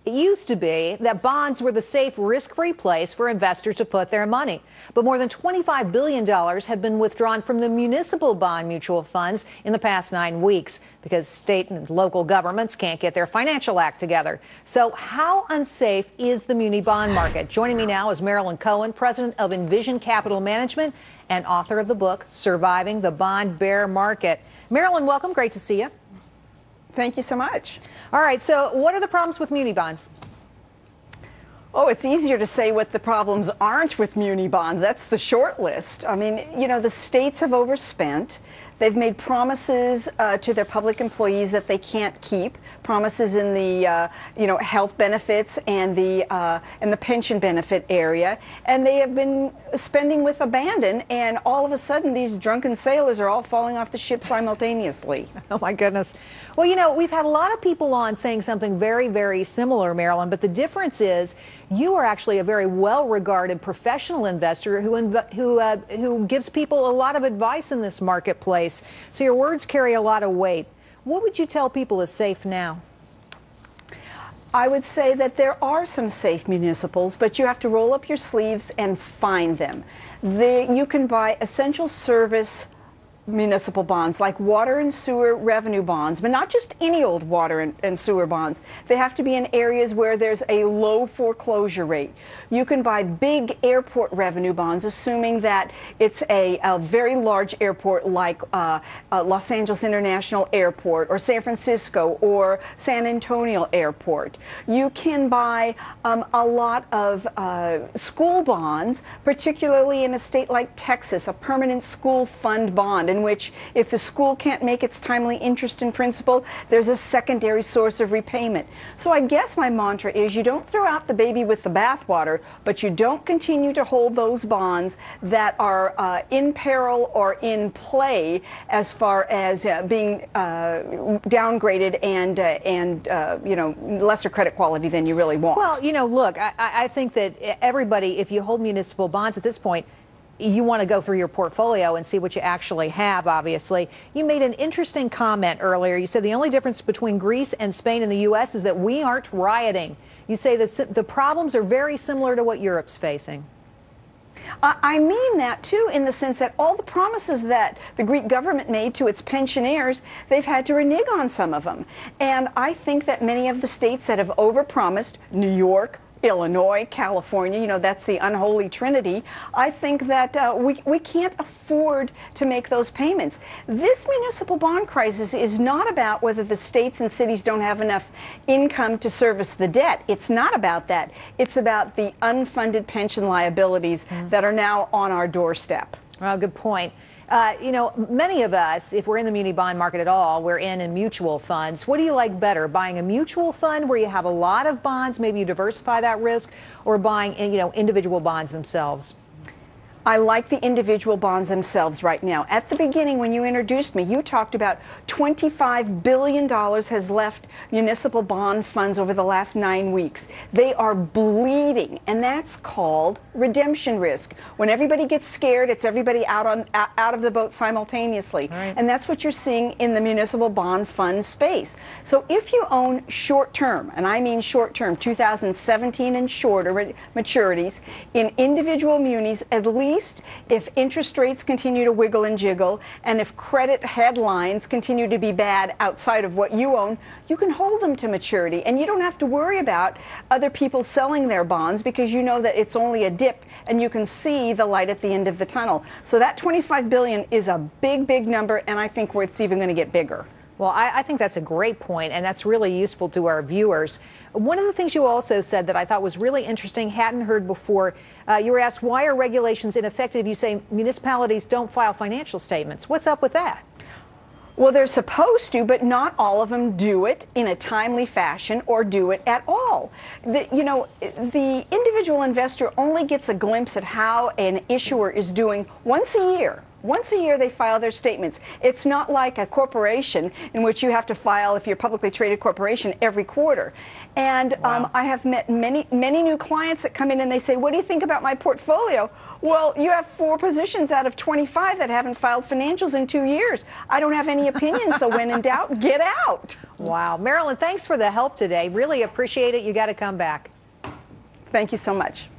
It used to be that bonds were the safe, risk-free place for investors to put their money. But more than $25 billion have been withdrawn from the municipal bond mutual funds in the past 9 weeks because state and local governments can't get their financial act together. So how unsafe is the muni bond market? Joining me now is Marilyn Cohen, president of Envision Capital Management and author of the book, Surviving the Bond Bear Market. Marilyn, welcome. Great to see you. Thank you so much. All right, so what are the problems with muni bonds? Oh, it's easier to say what the problems aren't with muni bonds. That's the short list. I mean, you know, the states have overspent. They've made promises to their public employees that they can't keep. Promises in the, health benefits and the pension benefit area, and they have been spending with abandon. And all of a sudden, these drunken sailors are all falling off the ship simultaneously. Oh my goodness! Well, you know, we've had a lot of people on saying something very, very similar, Marilyn. But the difference is, you are actually a very well-regarded professional investor who gives people a lot of advice in this marketplace. So your words carry a lot of weight. What would you tell people is safe now? I would say that there are some safe municipals, but you have to roll up your sleeves and find them. You can buy essential service municipal bonds like water and sewer revenue bonds, but not just any old water and sewer bonds. They have to be in areas where there's a low foreclosure rate. You can buy big airport revenue bonds, assuming that it's a very large airport like Los Angeles International Airport or San Francisco or San Antonio Airport. You can buy a lot of school bonds, particularly in a state like Texas, a permanent school fund bond, in which if the school can't make its timely interest in principal, there's a secondary source of repayment. So I guess my mantra is you don't throw out the baby with the bathwater, but you don't continue to hold those bonds that are in peril or in play as far as being downgraded and lesser credit quality than you really want. Well, you know, look, I think that everybody, if you hold municipal bonds at this point, you want to go through your portfolio and see what you actually have, obviously. You made an interesting comment earlier. You said the only difference between Greece and Spain and the U.S. is that we aren't rioting. You say that the problems are very similar to what Europe's facing. I mean that, too, in the sense that all the promises that the Greek government made to its pensioners, they've had to renege on some of them. And I think that many of the states that have overpromised, New York, Illinois, California, you know, that's the unholy trinity. I think that we can't afford to make those payments. This municipal bond crisis is not about whether the states and cities don't have enough income to service the debt. It's not about that. It's about the unfunded pension liabilities that are now on our doorstep. Well, good point. You know, many of us, if we're in the muni bond market at all, we're in mutual funds. What do you like better, buying a mutual fund where you have a lot of bonds, maybe you diversify that risk, or buying, individual bonds themselves? I like the individual bonds themselves right now. At the beginning, when you introduced me, you talked about $25 billion has left municipal bond funds over the last 9 weeks. They are bleeding, and that's called redemption risk. When everybody gets scared, it's everybody out of the boat simultaneously. Right. And that's what you're seeing in the municipal bond fund space. So if you own short-term, and I mean short-term, 2017 and shorter maturities, in individual munis, at least if interest rates continue to wiggle and jiggle, and if credit headlines continue to be bad outside of what you own, you can hold them to maturity. And you don't have to worry about other people selling their bonds because you know that it's only a dip and you can see the light at the end of the tunnel. So that $25 billion is a big, big number, and I think it's even going to get bigger. Well, I think that's a great point, and that's really useful to our viewers. One of the things you also said that I thought was really interesting, hadn't heard before, you were asked, why are regulations ineffective? You say municipalities don't file financial statements. What's up with that? Well, they're supposed to, but not all of them do it in a timely fashion or do it at all. The individual investor only gets a glimpse at how an issuer is doing once a year. Once a year they file their statements. It's not like a corporation in which you have to file, if you're a publicly traded corporation, every quarter. And Wow. I have met many new clients that come in and they say, what do you think about my portfolio? Well, you have 4 positions out of 25 that haven't filed financials in 2 years. I don't have any opinion, so when in doubt, get out. Wow. Marilyn, thanks for the help today. Really appreciate it. You got to come back. Thank you so much.